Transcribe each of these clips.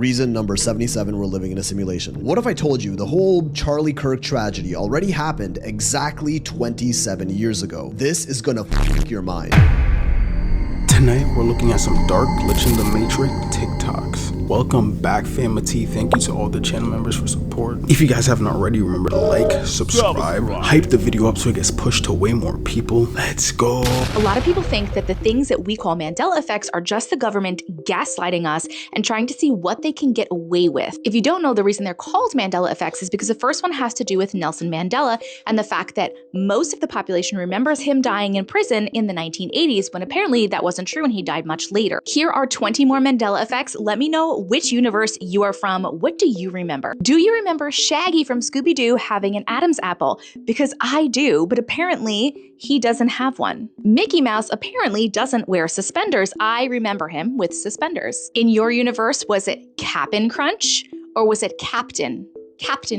Reason number 77, we're living in a simulation. What if I told you the whole Charlie Kirk tragedy already happened exactly 27 years ago? This is gonna f your mind. Tonight, we're looking at some dark glitch in the matrix TikToks. Welcome back, Fama T. Thank you to all the channel members for support. If you guys haven't already, remember to like, subscribe, hype the video up so it gets pushed to way more people. Let's go. A lot of people think that the things that we call Mandela effects are just the government gaslighting us and trying to see what they can get away with. If you don't know, the reason they're called Mandela effects is because the first one has to do with Nelson Mandela and the fact that most of the population remembers him dying in prison in the 1980s, when apparently that wasn't true and he died much later. Here are 20 more Mandela effects. Let me know which universe you are from. What do you remember? Do you remember Shaggy from Scooby-Doo having an Adam's apple? Because I do, but apparently he doesn't have one. Mickey Mouse apparently doesn't wear suspenders. I remember him with suspenders. In your universe, was it Cap'n Crunch or was it Captain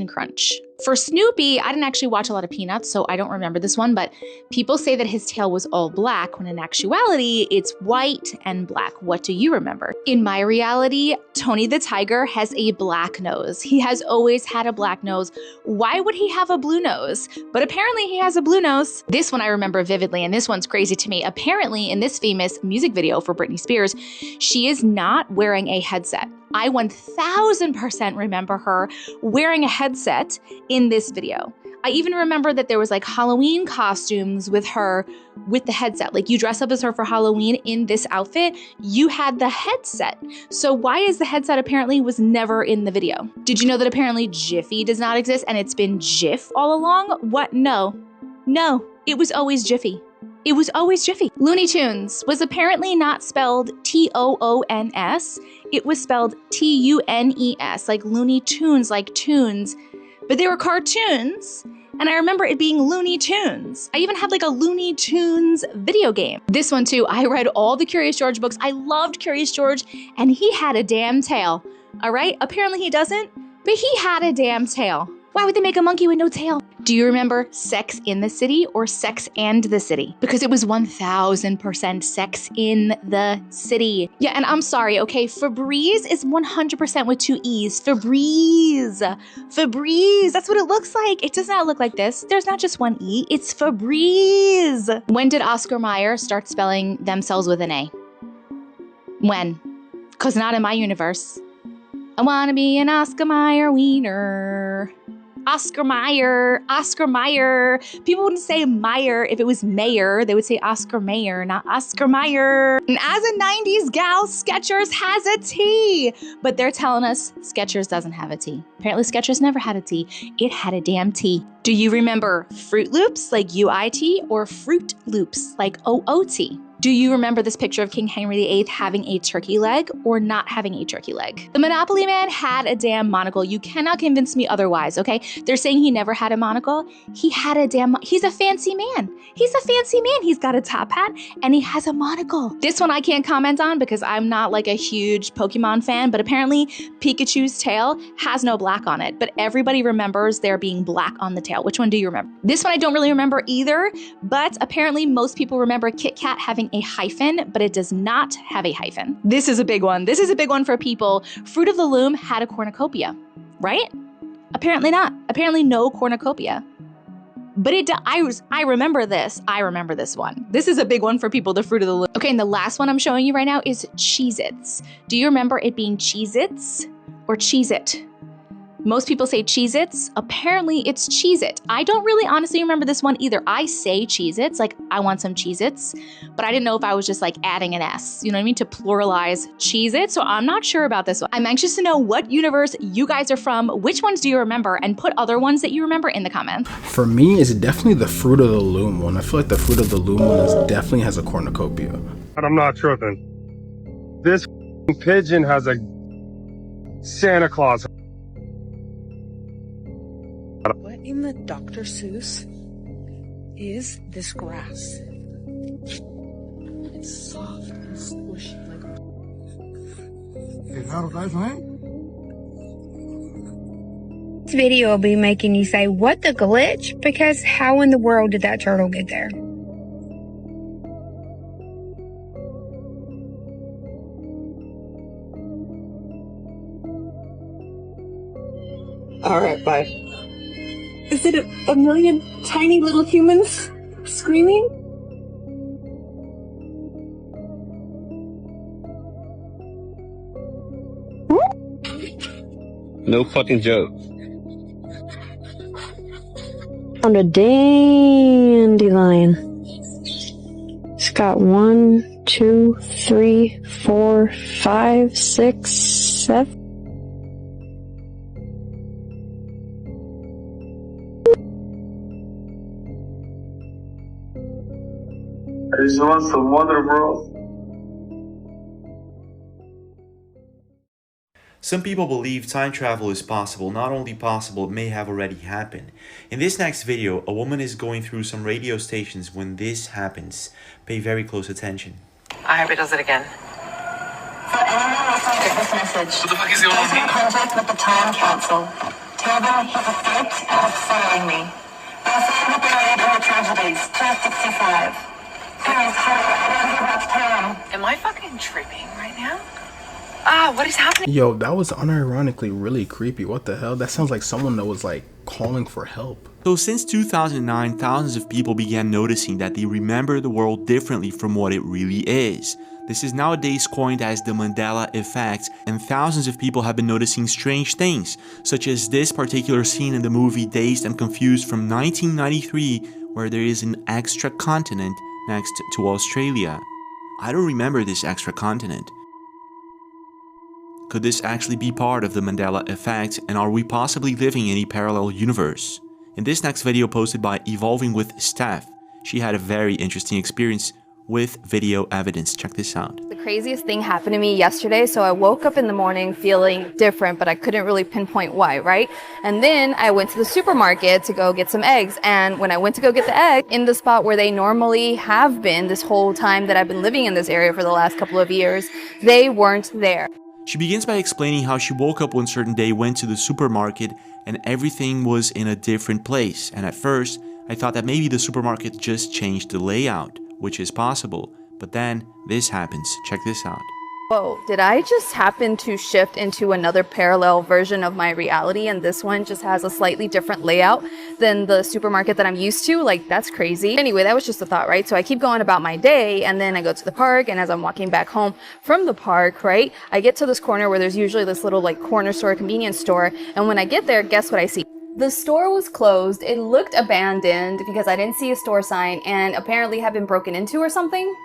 Crunch? For Snoopy, I didn't actually watch a lot of Peanuts, so I don't remember this one, but people say that his tail was all black, when in actuality, it's white and black. What do you remember? In my reality, Tony the Tiger has a black nose. He has always had a black nose. Why would he have a blue nose? But apparently he has a blue nose. This one I remember vividly, and this one's crazy to me. Apparently, in this famous music video for Britney Spears, she is not wearing a headset. I 1000% remember her wearing a headset in this video. I even remember that there was like Halloween costumes with her with the headset. Like, you dress up as her for Halloween in this outfit, you had the headset. So why is the headset apparently was never in the video? Did you know that apparently Jiffy does not exist and it's been Jif all along? What? No, it was always Jiffy. It was always Jiffy. Looney Tunes was apparently not spelled T-O-O-N-S. It was spelled T-U-N-E-S, like Looney Tunes, like tunes. But they were cartoons, and I remember it being Looney Tunes. I even had like a Looney Tunes video game. This one too, I read all the Curious George books. I loved Curious George, and he had a damn tail, all right? Apparently he doesn't, but he had a damn tail. Why would they make a monkey with no tail? Do you remember Sex in the City or Sex and the City? Because it was 1000% Sex in the City. Yeah, and I'm sorry, okay? Febreze is 100% with 2 E's. Febreze. That's what it looks like. It does not look like this. There's not just 1 E, it's Febreze. When did Oscar Mayer start spelling themselves with an A? When? Because not in my universe. I wanna be an Oscar Mayer wiener. Oscar Mayer. People wouldn't say Meyer if it was Mayer. They would say Oscar Mayer, not Oscar Mayer. And as a 90s gal, Skechers has a T. But they're telling us Skechers doesn't have a T. Apparently Skechers never had a T. It had a damn T. Do you remember Fruit Loops like UIT or Fruit Loops like OOT? Do you remember this picture of King Henry VIII having a turkey leg or not having a turkey leg? The Monopoly Man had a damn monocle. You cannot convince me otherwise, okay? They're saying he never had a monocle. He had a damn, he's a fancy man. He's a fancy man. He's got a top hat and he has a monocle. This one I can't comment on because I'm not like a huge Pokemon fan, but apparently Pikachu's tail has no black on it, but everybody remembers there being black on the tail. Which one do you remember? This one I don't really remember either, but apparently most people remember Kit Kat having a hyphen, but it does not have a hyphen. This is a big one. This is a big one for people. Fruit of the Loom had a cornucopia, right? Apparently not. Apparently no cornucopia. But I remember this. I remember this one. This is a big one for people, the Fruit of the Loom. Okay, and the last one I'm showing you right now is Cheez-Its. Do you remember it being Cheez-Its or Cheez-It? Most people say Cheez-Its. Apparently it's Cheez-It. I don't really honestly remember this one either. I say Cheez-Its, like I want some Cheez-Its, but I didn't know if I was just like adding an S, you know what I mean, to pluralize Cheez-It, so I'm not sure about this one. I'm anxious to know what universe you guys are from, which ones do you remember, and put other ones that you remember in the comments. For me, it's definitely the Fruit of the Loom one. I feel like the Fruit of the Loom one definitely has a cornucopia. But I'm not tripping. This pigeon has a Santa Claus. What in the Dr. Seuss is this grass? It's soft and squishy like. This video will be making you say, what the glitch? Because how in the world did that turtle get there? All right, bye. Is it a million tiny little humans screaming? No fucking joke. On a dandelion. It's got 1, 2, 3, 4, 5, 6, 7. I just want some water, bro. Some people believe time travel is possible. Not only possible, it may have already happened. In this next video, a woman is going through some radio stations when this happens. Pay very close attention. I hope it does it again. For anyone listening to this message, what the fuck is going on here? Contact with the Time Council. Tell them he's a threat and is following me. Also, hope buried in the tragedies. 1265. Am I fucking tripping right now? Ah, what is happening? Yo, that was unironically really creepy. What the hell? That sounds like someone that was like calling for help. So since 2009, thousands of people began noticing that they remember the world differently from what it really is. This is nowadays coined as the Mandela effect, and thousands of people have been noticing strange things, such as this particular scene in the movie Dazed and Confused from 1993, where there is an extra continent next to Australia. I don't remember this extra continent. Could this actually be part of the Mandela effect, and are we possibly living in a parallel universe? In this next video posted by Evolving with Steph, she had a very interesting experience with video evidence. Check this out. The craziest thing happened to me yesterday. So I woke up in the morning feeling different, but I couldn't really pinpoint why, right? And then I went to the supermarket to go get some eggs. And when I went to go get the egg in the spot where they normally have been this whole time that I've been living in this area for the last couple of years, they weren't there. She begins by explaining how she woke up one certain day, went to the supermarket, and everything was in a different place. And at first, I thought that maybe the supermarket just changed the layout, which is possible. But then this happens. Check this out. Whoa, did I just happen to shift into another parallel version of my reality, and this one just has a slightly different layout than the supermarket that I'm used to? Like, that's crazy. Anyway, that was just a thought, right? So I keep going about my day, and then I go to the park, and as I'm walking back home from the park, right, I get to this corner where there's usually this little like corner store, convenience store, and when I get there, guess what I see? The store was closed. It looked abandoned because I didn't see a store sign and apparently had been broken into or something.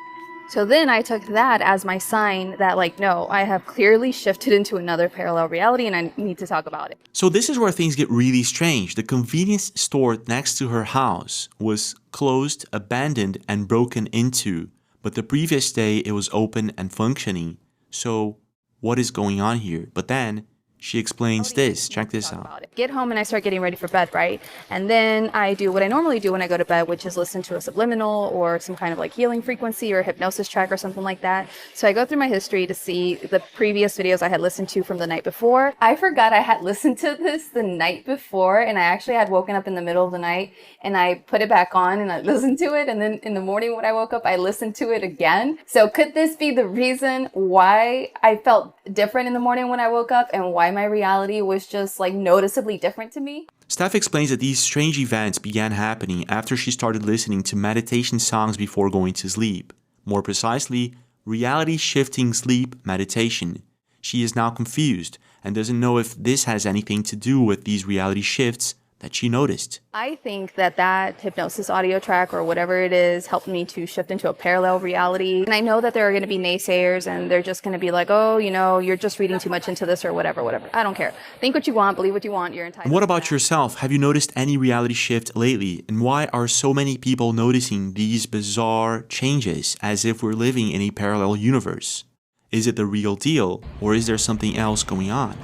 So then I took that as my sign that, like, no, I have clearly shifted into another parallel reality and I need to talk about it. So this is where things get really strange. The convenience store next to her house was closed, abandoned, and broken into. But the previous day it was open and functioning. So what is going on here? But then she explains this. Check this out. Get home and I start getting ready for bed, right? And then I do what I normally do when I go to bed, which is listen to a subliminal or some kind of like healing frequency or hypnosis track or something like that. So I go through my history to see the previous videos I had listened to from the night before. I forgot I had listened to this the night before, and I actually had woken up in the middle of the night and I put it back on and I listened to it. And then in the morning when I woke up, I listened to it again. So could this be the reason why I felt different in the morning when I woke up and why my reality was just like noticeably different to me? Steph explains that these strange events began happening after she started listening to meditation songs before going to sleep. More precisely, reality shifting sleep meditation. She is now confused and doesn't know if this has anything to do with these reality shifts that she noticed. I think that hypnosis audio track or whatever it is helped me to shift into a parallel reality. And I know that there are going to be naysayers and they're just going to be like, oh, you know, you're just reading too much into this or whatever. I don't care. Think what you want, believe what you want, you're entitled. And what about yourself? Have you noticed any reality shift lately? And why are so many people noticing these bizarre changes as if we're living in a parallel universe? Is it the real deal, or is there something else going on?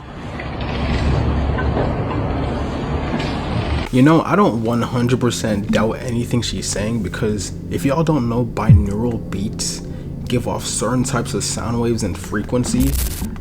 You know, I don't 100% doubt anything she's saying, because if y'all don't know, binaural beats give off certain types of sound waves and frequency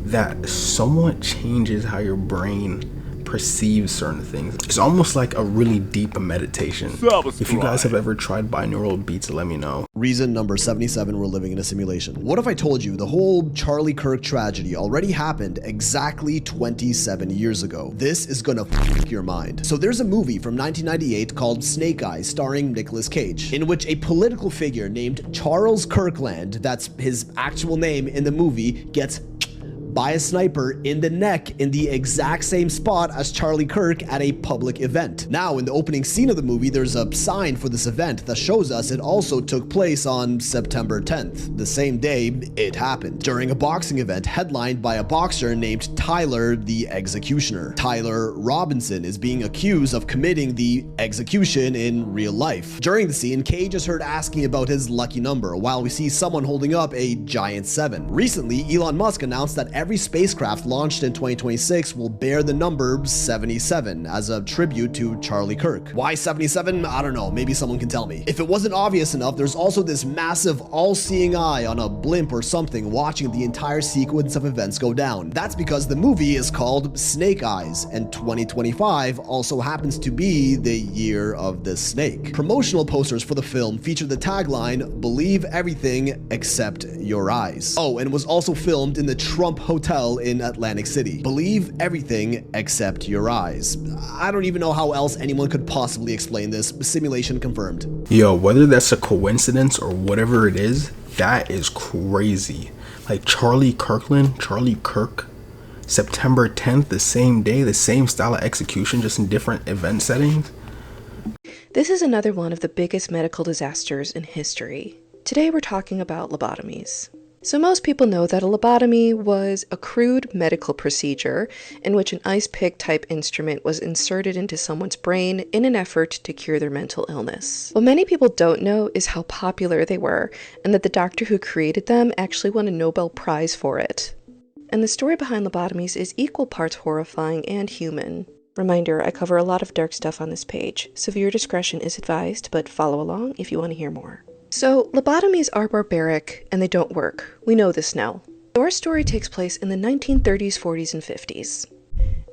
that somewhat changes how your brain perceive certain things. It's almost like a really deep meditation. If you guys have ever tried binaural beats, let me know. Reason number 77, we're living in a simulation. What if I told you the whole Charlie Kirk tragedy already happened exactly 27 years ago? This is gonna f your mind. So there's a movie from 1998 called Snake Eyes starring Nicolas Cage, in which a political figure named Charles Kirkland, that's his actual name in the movie, gets by a sniper in the neck in the exact same spot as Charlie Kirk at a public event. Now, in the opening scene of the movie, there's a sign for this event that shows us it also took place on September 10th, the same day it happened, during a boxing event headlined by a boxer named Tyler the Executioner. Tyler Robinson is being accused of committing the execution in real life. During the scene, Cage is heard asking about his lucky number, while we see someone holding up a giant 7. Recently, Elon Musk announced that every spacecraft launched in 2026 will bear the number 77 as a tribute to Charlie Kirk. Why 77? I don't know, maybe someone can tell me. If it wasn't obvious enough, there's also this massive all-seeing eye on a blimp or something watching the entire sequence of events go down. That's because the movie is called Snake Eyes, and 2025 also happens to be the year of the snake. Promotional posters for the film feature the tagline, "Believe everything except your eyes." Oh, and it was also filmed in the Trump Hotel in Atlantic City. Believe everything except your eyes. I don't even know how else anyone could possibly explain this. Simulation confirmed. Yo, whether that's a coincidence or whatever it is, that is crazy. Like Charlie Kirk, September 10th, the same day, the same style of execution, just in different event settings. This is another one of the biggest medical disasters in history. Today we're talking about lobotomies. So most people know that a lobotomy was a crude medical procedure in which an ice pick type instrument was inserted into someone's brain in an effort to cure their mental illness. What many people don't know is how popular they were, and that the doctor who created them actually won a Nobel Prize for it. And the story behind lobotomies is equal parts horrifying and human. Reminder, I cover a lot of dark stuff on this page, so viewer discretion is advised, but follow along if you want to hear more. So, lobotomies are barbaric, and they don't work. We know this now. Our story takes place in the 1930s, 40s, and 50s.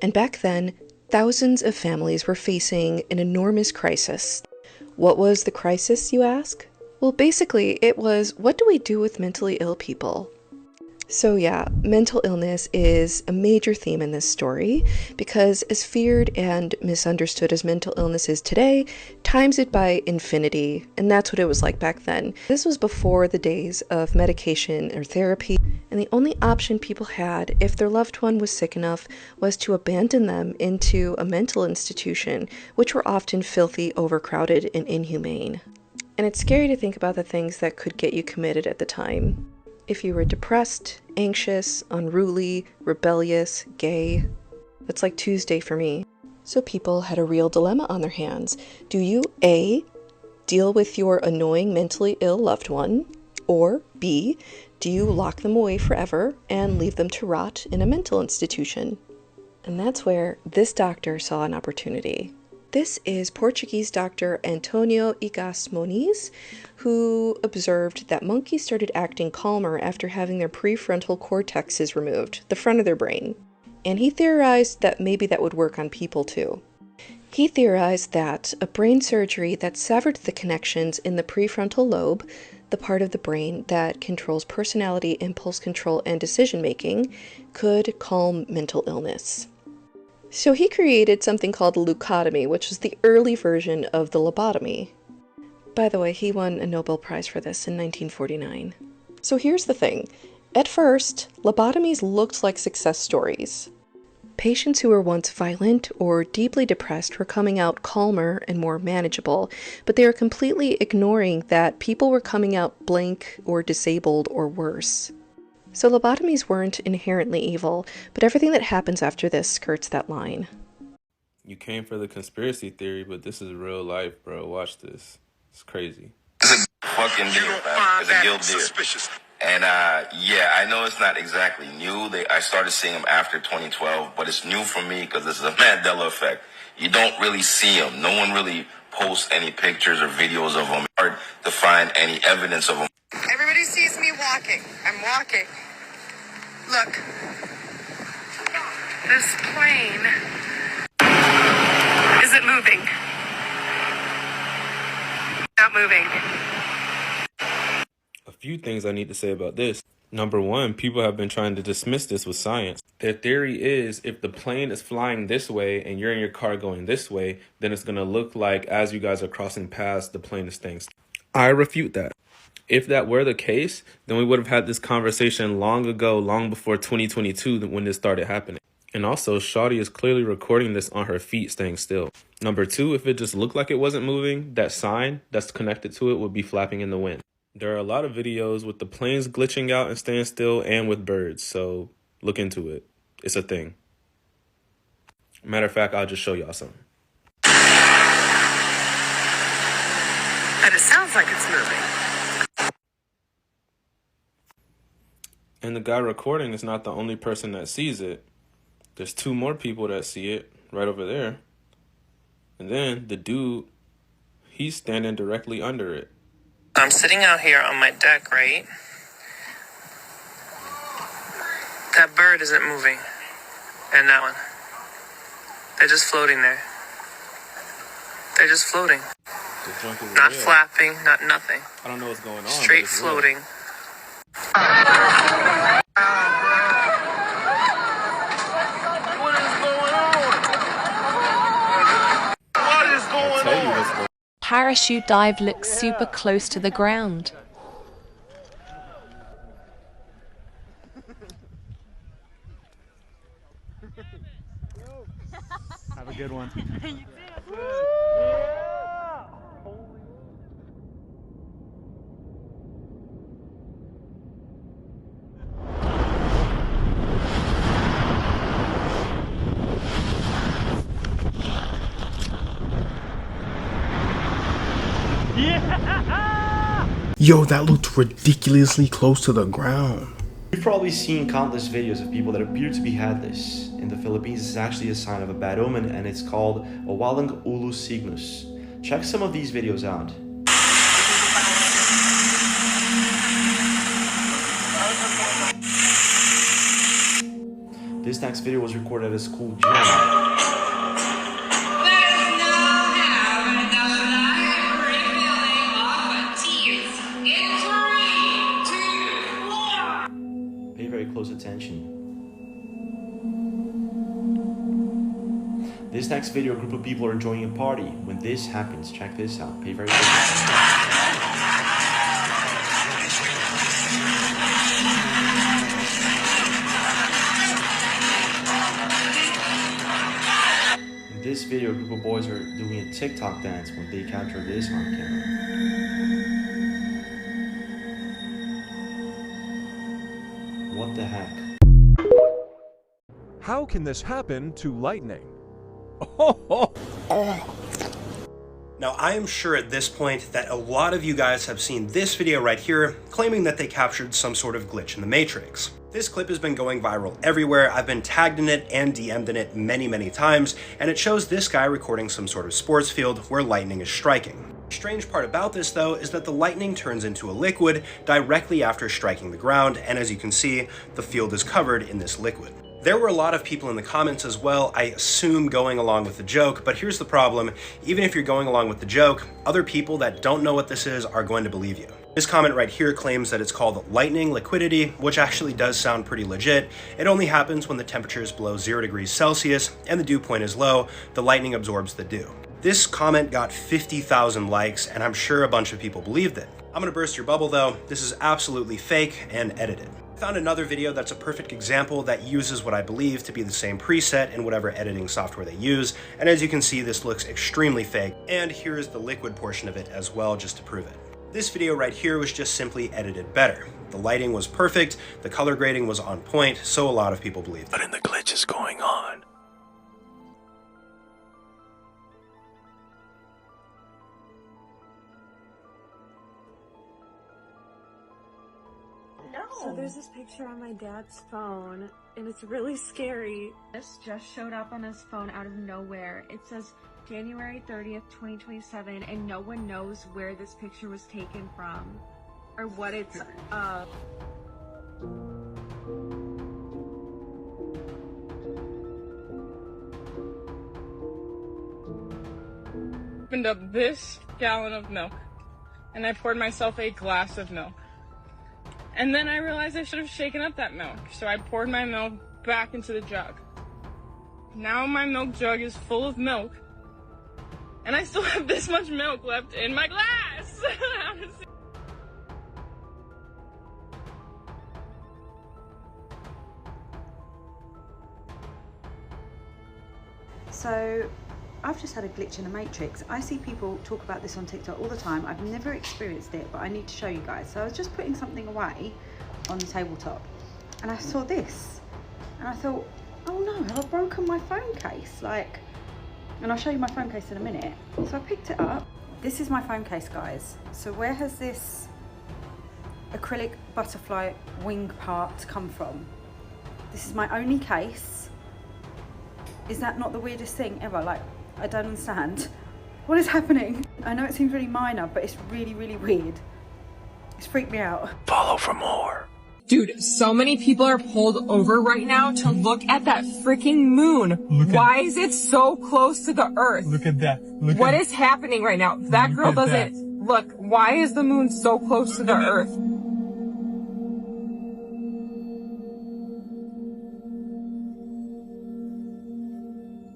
And back then, thousands of families were facing an enormous crisis. What was the crisis, you ask? Well, basically, it was, what do we do with mentally ill people? So yeah, mental illness is a major theme in this story, because as feared and misunderstood as mental illness is today, times it by infinity, and that's what it was like back then. This was before the days of medication or therapy, and the only option people had if their loved one was sick enough was to abandon them into a mental institution, which were often filthy, overcrowded, and inhumane. And it's scary to think about the things that could get you committed at the time. If you were depressed, anxious, unruly, rebellious, gay, that's like Tuesday for me. So people had a real dilemma on their hands. Do you A, deal with your annoying mentally ill loved one, or B, do you lock them away forever and leave them to rot in a mental institution? And that's where this doctor saw an opportunity. This is Portuguese doctor Antonio Igas Moniz, who observed that monkeys started acting calmer after having their prefrontal cortexes removed, the front of their brain. And he theorized that maybe that would work on people too. He theorized that a brain surgery that severed the connections in the prefrontal lobe, the part of the brain that controls personality, impulse control, and decision-making, could calm mental illness. So he created something called a leucotomy, which was the early version of the lobotomy. By the way, he won a Nobel Prize for this in 1949. So here's the thing. At first, lobotomies looked like success stories. Patients who were once violent or deeply depressed were coming out calmer and more manageable, but they were completely ignoring that people were coming out blank or disabled or worse. So lobotomies weren't inherently evil, but everything that happens after this skirts that line. You came for the conspiracy theory, but this is real life, bro. Watch this. It's crazy. It's a fucking deal, man. It's a guilt deal. And yeah, I know it's not exactly new. I started seeing them after 2012, but it's new for me because this is a Mandela effect. You don't really see them. No one really posts any pictures or videos of them. It's hard to find any evidence of them. Everybody sees me walking. I'm walking. Look. This plane Is it moving? Not moving. A few things I need to say about this. Number one, people have been trying to dismiss this with science. Their theory is if the plane is flying this way and you're in your car going this way, then it's going to look like as you guys are crossing paths, the plane is staying still. I refute that. If that were the case, then we would have had this conversation long ago, long before 2022 when this started happening. And also, Shawty is clearly recording this on her feet staying still. Number two, if it just looked like it wasn't moving, that sign that's connected to it would be flapping in the wind. There are a lot of videos with the planes glitching out and staying still and with birds, so look into it. It's a thing. Matter of fact, I'll just show y'all some. And it sounds like it's moving. And the guy recording is not the only person that sees it. There's two more people that see it right over there. And then the dude, he's standing directly under it. I'm sitting out here on my deck, right? That bird isn't moving. And that one. They're just floating there. They're just floating. Not flapping, not nothing. I don't know what's going on. Straight floating. Parachute dive looks super close to the ground. Have a good one. Yo, that looked ridiculously close to the ground. You've probably seen countless videos of people that appear to be headless. In the Philippines, this is actually a sign of a bad omen, and it's called a walang ulu signus. Check some of these videos out. This next video was recorded at a school gym. Pay very close attention. This next video, a group of people are enjoying a party. When this happens, check this out. Pay very close attention. In this video, a group of boys are doing a TikTok dance when they capture this on camera. What the heck? How can this happen to lightning? Now, I am sure at this point that a lot of you guys have seen this video right here claiming that they captured some sort of glitch in the Matrix. This clip has been going viral everywhere. I've been tagged in it and DM'd in it many times, and it shows this guy recording some sort of sports field where lightning is striking. The strange part about this, though, is that the lightning turns into a liquid directly after striking the ground, and as you can see, the field is covered in this liquid. There were a lot of people in the comments as well, I assume going along with the joke, but here's the problem. Even if you're going along with the joke, other people that don't know what this is are going to believe you. This comment right here claims that it's called lightning liquidity, which actually does sound pretty legit. It only happens when the temperature is below 0 degrees Celsius and the dew point is low. The lightning absorbs the dew. This comment got 50,000 likes, and I'm sure a bunch of people believed it. I'm gonna burst your bubble though. This is absolutely fake and edited. I found another video that's a perfect example that uses what I believe to be the same preset in whatever editing software they use, and as you can see, this looks extremely fake, and here's the liquid portion of it as well, just to prove it. This video right here was just simply edited better. The lighting was perfect, the color grading was on point, so a lot of people believed it. But the glitch is going on. So there's this picture on my dad's phone, and it's really scary. This just showed up on his phone out of nowhere. It says January 30th, 2027, and no one knows where this picture was taken from or what it's of. opened up this gallon of milk and I poured myself a glass of milk. And then I realized I should have shaken up that milk. So I poured my milk back into the jug. Now my milk jug is full of milk. And I still have this much milk left in my glass. So, I've just had a glitch in the matrix. I see people talk about this on TikTok all the time. I've never experienced it, but I need to show you guys. So I was just putting something away on the tabletop and I saw this and I thought, oh no, have I broken my phone case? And I'll show you my phone case in a minute. So I picked it up. This is my phone case, guys. So where has this acrylic butterfly wing part come from? This is my only case. Is that not the weirdest thing ever? I don't understand. What is happening? I know it seems really minor, but it's really, really weird. It's freaked me out. Follow for more. Dude, so many people are pulled over right now to look at that freaking moon. Why is it so close to the earth? Look at that. What is happening right now? That girl doesn't... Look, why is the moon so close to the earth?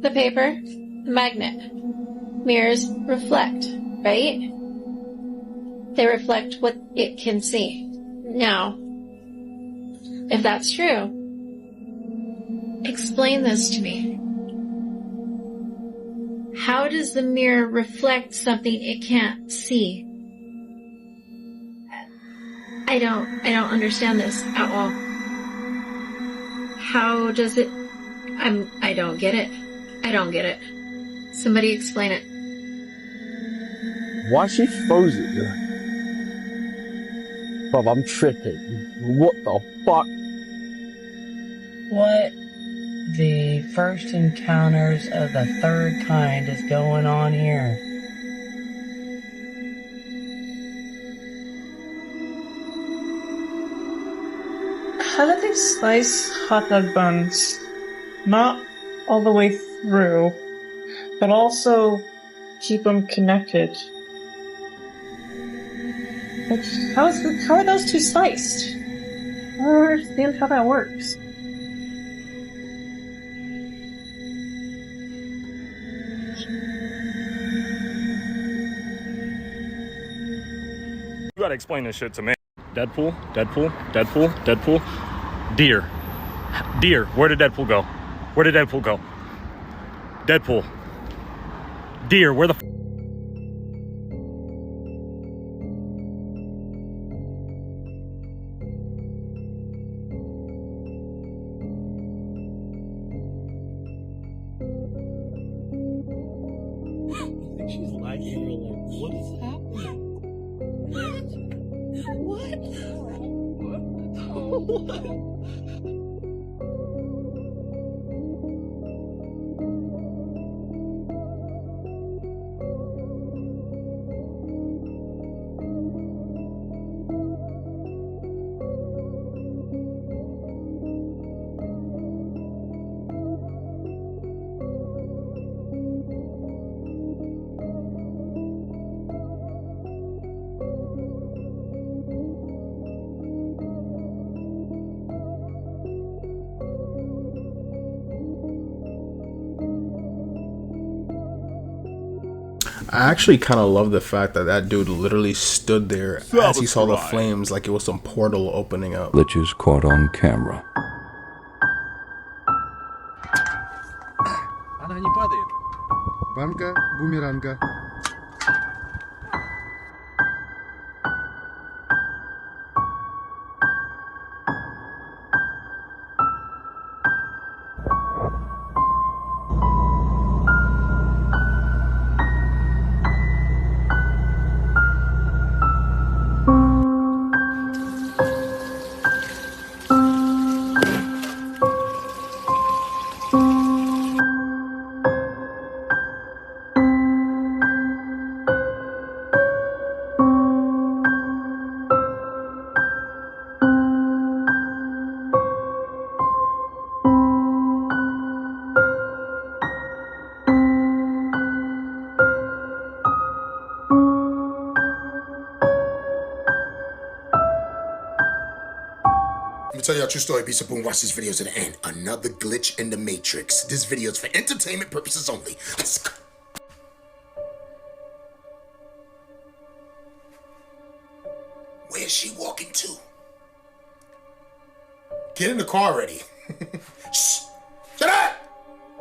The paper, the magnet. Mirrors reflect, right? They reflect what it can see. Now, if that's true, explain this to me. How does the mirror reflect something it can't see? I don't understand this at all. How does it... I don't get it. I don't get it. Somebody explain it. Why is she frozen? Bruv, I'm tripping. What the fuck? What the first encounters of the third kind is going on here? How do they slice hot dog buns? Not all the way through, but also keep them connected. How are those two sliced? I don't understand how that works. You gotta explain this shit to me. Deadpool, Deadpool, Deadpool, Deadpool. Deer. Deer. Where did Deadpool go? Where did Deadpool go? Deadpool. Deer, where the f... She's lagging. What is happening? What? I actually kind of love the fact that that dude literally stood there as he saw the flames like it was some portal opening up. Glitches caught on camera. Она не падает. Банка бумеранга. tell you a true story. Be so boom, watch this video to the end. Another glitch in the Matrix. This video is for entertainment purposes only. Let's go. Where's she walking to? Get in the car already. Shh. Shut up!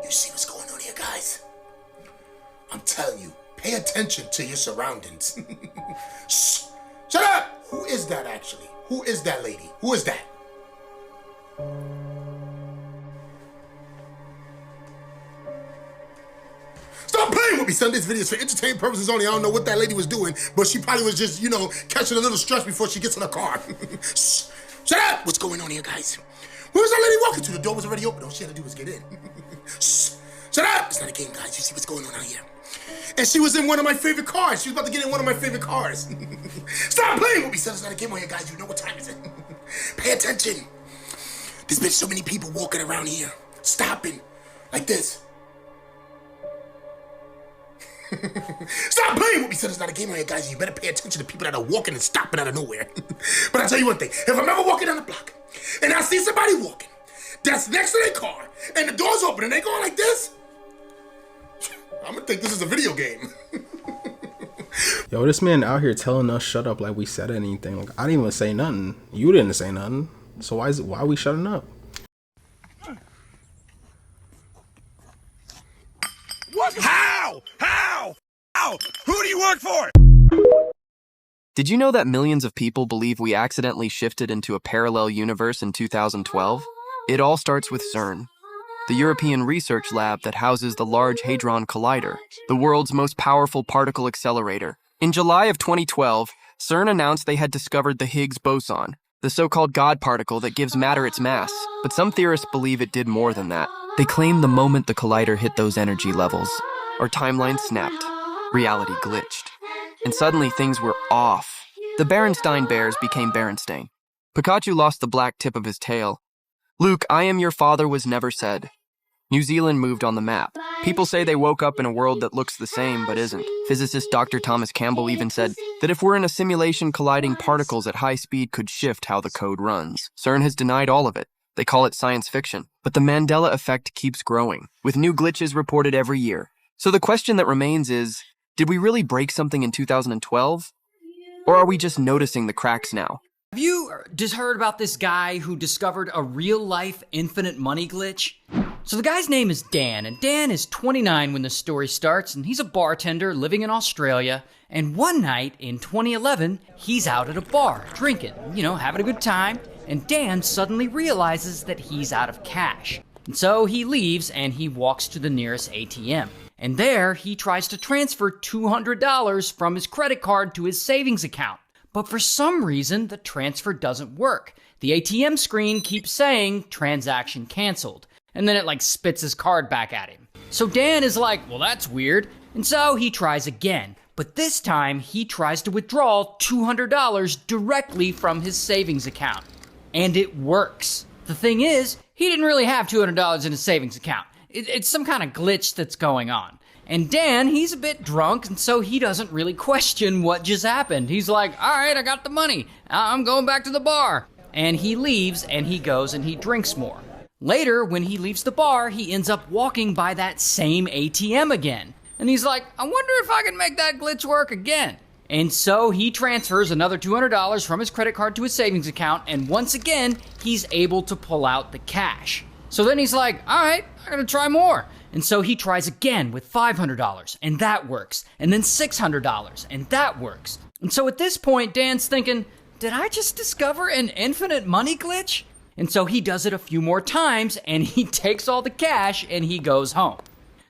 You see what's going on here, guys? I'm telling you, pay attention to your surroundings. Shh. Shut up! Who is that actually? Who is that lady? Who is that? Stop playing with me, son. This video is for entertainment purposes only. I don't know what that lady was doing, but she probably was just, catching a little stress before she gets in the car. Shh. Shut up! What's going on here, guys? Where was that lady walking to? The door was already open. All she had to do was get in. Shh. Shut up! It's not a game, guys. You see what's going on out here. And she was in one of my favorite cars. She was about to get in one of my favorite cars. Stop playing with me, son. It's not a game on here, guys. You know what time is it. Pay attention. There's been so many people walking around here, stopping, like this. Stop playing with me, son. It's not a game on here, guys. You better pay attention to people that are walking and stopping out of nowhere. But I'll tell you one thing. If I'm ever walking down the block and I see somebody walking that's next to their car and the door's open and they going like this, I'm gonna think this is a video game. Yo, this man out here telling us shut up like we said anything. Like, I didn't even say nothing. You didn't say nothing. So why are we shutting up? What? How? Who do you work for? Did you know that millions of people believe we accidentally shifted into a parallel universe in 2012? It all starts with CERN, the European research lab that houses the Large Hadron Collider, the world's most powerful particle accelerator. In July of 2012, CERN announced they had discovered the Higgs boson, the so-called God particle that gives matter its mass, but some theorists believe it did more than that. They claim the moment the collider hit those energy levels, our timeline snapped, reality glitched, and suddenly things were off. The Berenstain Bears became Berenstain. Pikachu lost the black tip of his tail. Luke, I am your father was never said. New Zealand moved on the map. People say they woke up in a world that looks the same but isn't. Physicist Dr. Thomas Campbell even said that if we're in a simulation, colliding particles at high speed could shift how the code runs. CERN has denied all of it. They call it science fiction. But the Mandela effect keeps growing, with new glitches reported every year. So the question that remains is, did we really break something in 2012? Or are we just noticing the cracks now? Have you just heard about this guy who discovered a real-life infinite money glitch? So the guy's name is Dan, and Dan is 29 when the story starts, and he's a bartender living in Australia. And one night in 2011, he's out at a bar, drinking, having a good time, and Dan suddenly realizes that he's out of cash. And so he leaves and he walks to the nearest ATM. And there, he tries to transfer $200 from his credit card to his savings account. But for some reason, the transfer doesn't work. The ATM screen keeps saying, transaction canceled. And then it spits his card back at him. So Dan is like, well, that's weird. And so he tries again. But this time, he tries to withdraw $200 directly from his savings account. And it works. The thing is, he didn't really have $200 in his savings account. It's some kind of glitch that's going on. And Dan, he's a bit drunk, and so he doesn't really question what just happened. He's like, all right, I got the money. I'm going back to the bar. And he leaves, and he goes and he drinks more. Later, when he leaves the bar, he ends up walking by that same ATM again. And he's like, I wonder if I can make that glitch work again. And so he transfers another $200 from his credit card to his savings account, and once again, he's able to pull out the cash. So then he's like, all right, I'm gonna try more. And so he tries again with $500, and that works. And then $600, and that works. And so at this point, Dan's thinking, did I just discover an infinite money glitch? And so he does it a few more times, and he takes all the cash, and he goes home.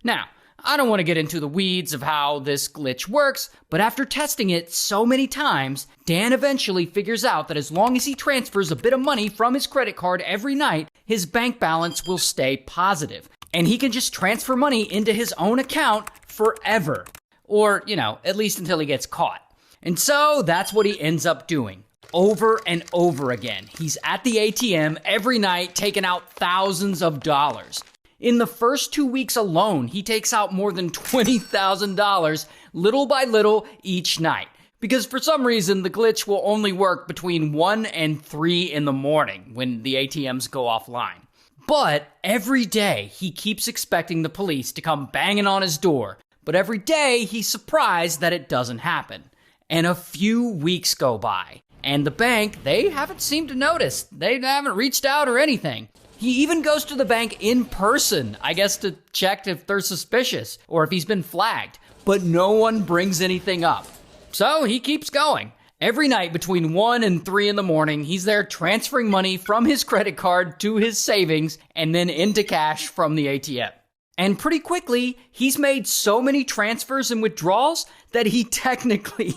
Now, I don't want to get into the weeds of how this glitch works, but after testing it so many times, Dan eventually figures out that as long as he transfers a bit of money from his credit card every night, his bank balance will stay positive. And he can just transfer money into his own account forever. Or, at least until he gets caught. And so that's what he ends up doing. Over and over again. He's at the ATM every night taking out thousands of dollars. In the first 2 weeks alone, he takes out more than $20,000 little by little each night. because for some reason the glitch will only work between 1 and 3 in the morning when the ATMs go offline. But every day he keeps expecting the police to come banging on his door, but every day he's surprised that it doesn't happen. And a few weeks go by, and the bank, they haven't seemed to notice. They haven't reached out or anything. He even goes to the bank in person, I guess to check if they're suspicious or if he's been flagged, but no one brings anything up. So he keeps going. Every night between 1 and 3 in the morning, he's there transferring money from his credit card to his savings and then into cash from the ATM. And pretty quickly, he's made so many transfers and withdrawals that he technically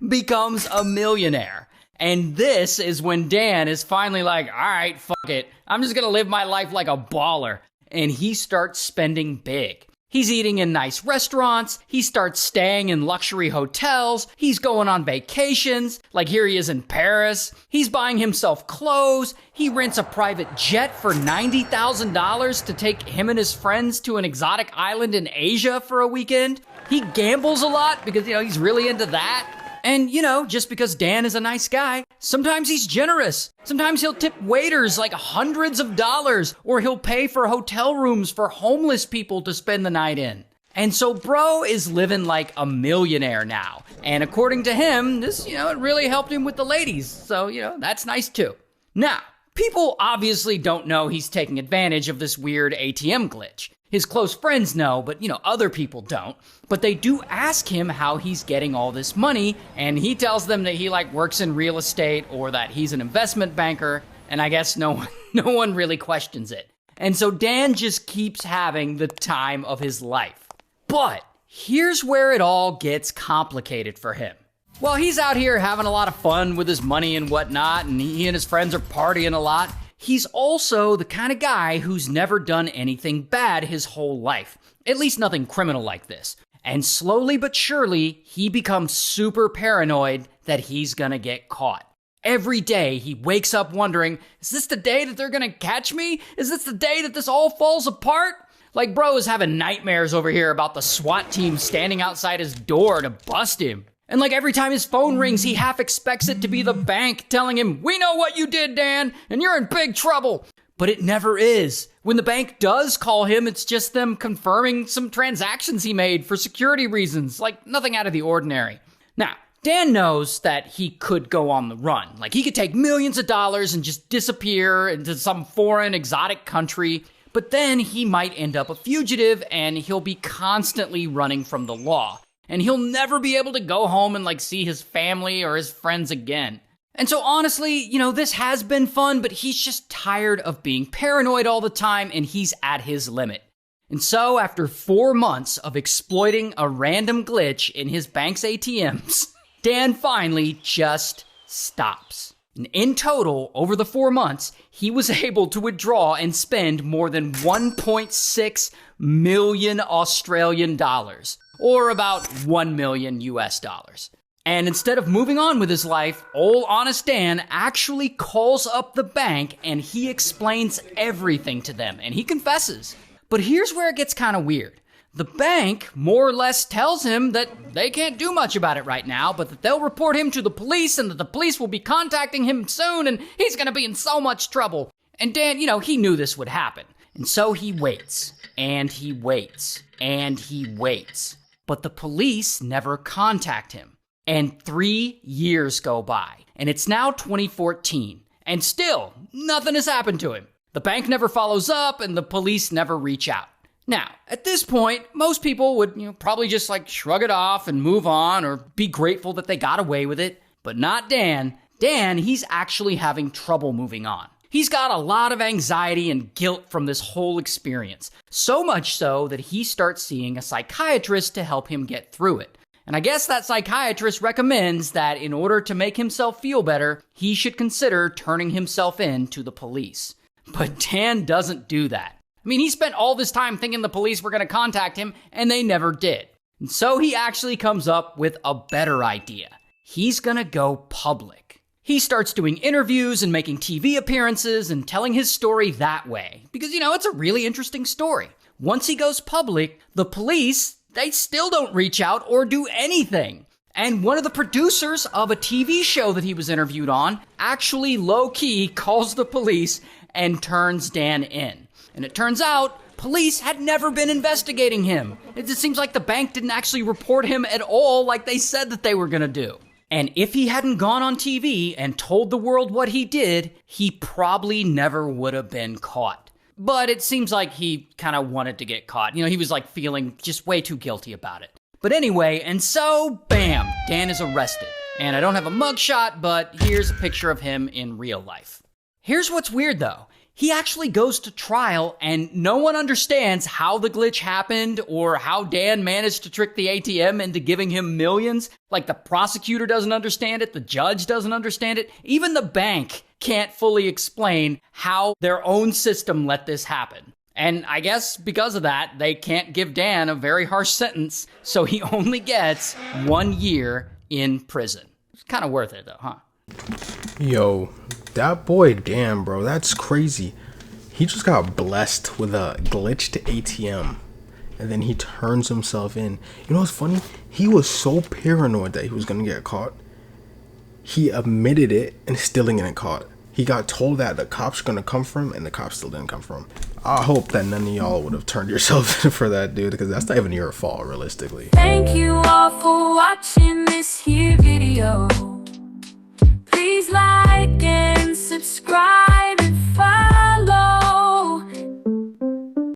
becomes a millionaire. And this is when Dan is finally like, all right, fuck it. I'm just gonna live my life like a baller. And he starts spending big. He's eating in nice restaurants, he starts staying in luxury hotels, he's going on vacations, like here he is in Paris, he's buying himself clothes, he rents a private jet for $90,000 to take him and his friends to an exotic island in Asia for a weekend. He gambles a lot because, he's really into that. And, just because Dan is a nice guy, sometimes he's generous. Sometimes he'll tip waiters like hundreds of dollars, or he'll pay for hotel rooms for homeless people to spend the night in. And so bro is living like a millionaire now. And according to him, this, it really helped him with the ladies. So, that's nice too. Now, people obviously don't know he's taking advantage of this weird ATM glitch. His close friends know, but, other people don't. But they do ask him how he's getting all this money, and he tells them that he, works in real estate or that he's an investment banker, and I guess no one really questions it. And so Dan just keeps having the time of his life. But here's where it all gets complicated for him. Well, he's out here having a lot of fun with his money and whatnot, and he and his friends are partying a lot. He's also the kind of guy who's never done anything bad his whole life. At least nothing criminal like this. And slowly but surely, he becomes super paranoid that he's gonna get caught. Every day, he wakes up wondering, is this the day that they're gonna catch me? Is this the day that this all falls apart? Like, bro is having nightmares over here about the SWAT team standing outside his door to bust him. And every time his phone rings, he half expects it to be the bank telling him, we know what you did, Dan, and you're in big trouble. But it never is. When the bank does call him, it's just them confirming some transactions he made for security reasons, nothing out of the ordinary. Now, Dan knows that he could go on the run. He could take millions of dollars and just disappear into some foreign, exotic country. But then he might end up a fugitive and he'll be constantly running from the law. And he'll never be able to go home and see his family or his friends again. And so honestly, this has been fun, but he's just tired of being paranoid all the time and he's at his limit. And so after 4 months of exploiting a random glitch in his bank's ATMs, Dan finally just stops. And in total, over the 4 months, he was able to withdraw and spend more than 1.6 million Australian dollars. Or about 1 million US dollars. And instead of moving on with his life, old Honest Dan actually calls up the bank and he explains everything to them and he confesses. But here's where it gets kind of weird. The bank more or less tells him that they can't do much about it right now, but that they'll report him to the police and that the police will be contacting him soon and he's gonna be in so much trouble. And Dan, he knew this would happen. And so he waits, and he waits, and he waits. But the police never contact him. And 3 years go by. And it's now 2014. And still, nothing has happened to him. The bank never follows up and the police never reach out. Now, at this point, most people would probably just shrug it off and move on or be grateful that they got away with it. But not Dan. Dan, he's actually having trouble moving on. He's got a lot of anxiety and guilt from this whole experience. So much so that he starts seeing a psychiatrist to help him get through it. And I guess that psychiatrist recommends that in order to make himself feel better, he should consider turning himself in to the police. But Dan doesn't do that. He spent all this time thinking the police were going to contact him, and they never did. And so he actually comes up with a better idea. He's going to go public. He starts doing interviews and making TV appearances and telling his story that way. Because, it's a really interesting story. Once he goes public, the police, they still don't reach out or do anything. And one of the producers of a TV show that he was interviewed on actually low-key calls the police and turns Dan in. And it turns out police had never been investigating him. It just seems like the bank didn't actually report him at all like they said that they were gonna do. And if he hadn't gone on TV and told the world what he did, he probably never would have been caught. But it seems like he kind of wanted to get caught. You know, he was like feeling just way too guilty about it. But anyway, and so, bam, Dan is arrested. And I don't have a mugshot, but here's a picture of him in real life. Here's what's weird though. He actually goes to trial and no one understands how the glitch happened or how Dan managed to trick the ATM into giving him millions. Like the prosecutor doesn't understand it, the judge doesn't understand it, even the bank can't fully explain how their own system let this happen. And I guess because of that, they can't give Dan a very harsh sentence, so he only gets 1 year in prison. It's kind of worth it though, huh? Yo, that boy Dan, bro, that's crazy. He just got blessed with a glitched ATM, and then he turns himself in. You know what's funny? He was so paranoid that he was gonna get caught. He admitted it and still didn't get caught. He got told that the cops are gonna come for him, and the cops still didn't come for him. I hope that none of y'all would have turned yourselves in for that, dude, because that's not even your fault, realistically. Thank you all for watching this here video.